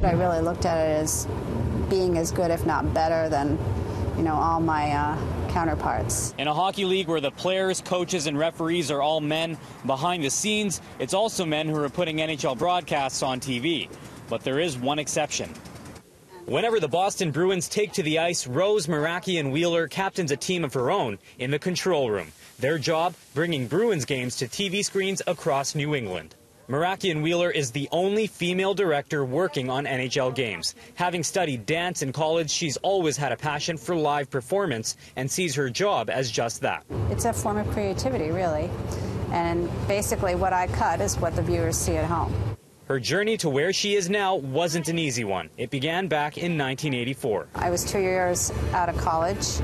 I really looked at it as being as good, if not better, than, all my counterparts. In a hockey league where the players, coaches, and referees are all men, behind the scenes, it's also men who are putting NHL broadcasts on TV. But there is one exception. Whenever the Boston Bruins take to the ice, Rose, Meraki, and Wheeler captains a team of her own in the control room. Their job, bringing Bruins games to TV screens across New England. Meraki and Wheeler is the only female director working on NHL games. Having studied dance in college, she's always had a passion for live performance and sees her job as just that. It's a form of creativity, really. And basically what I cut is what the viewers see at home. Her journey to where she is now wasn't an easy one. It began back in 1984. I was 2 years out of college,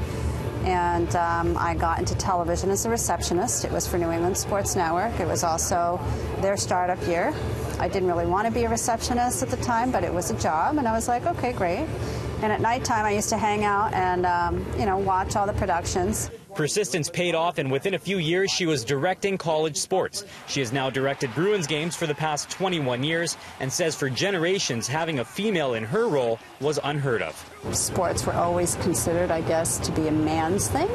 and I got into television as a receptionist. It was for New England Sports Network. It was also their startup year. I didn't really want to be a receptionist at the time, but it was a job, and I was like, okay, great. And at nighttime, I used to hang out and, watch all the productions. Persistence paid off, and within a few years, she was directing college sports. She has now directed Bruins games for the past 21 years and says for generations, having a female in her role was unheard of. Sports were always considered, I guess, to be a man's thing.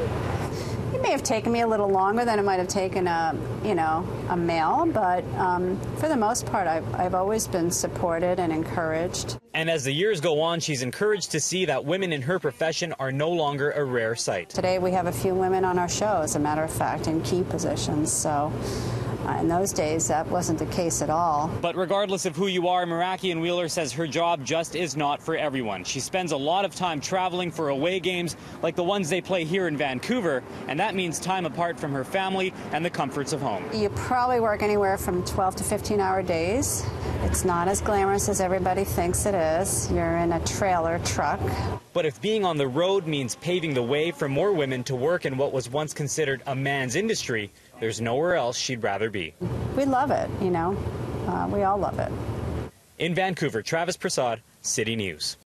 It may have taken me a little longer than it might have taken a male, but for the most part, I've always been supported and encouraged. And as the years go on, she's encouraged to see that women in her profession are no longer a rare sight. Today we have a few women on our show, as a matter of fact, in key positions, so in those days that wasn't the case at all. But regardless of who you are, Meraki and Wheeler says her job just is not for everyone. She spends a lot of time traveling for away games like the ones they play here in Vancouver, and that means time apart from her family and the comforts of home. You probably work anywhere from 12 to 15-hour days. It's not as glamorous as everybody thinks it is. You're in a trailer truck. But if being on the road means paving the way for more women to work in what was once considered a man's industry, there's nowhere else she'd rather be. We love it, we all love it. In Vancouver, Travis Prasad, City News.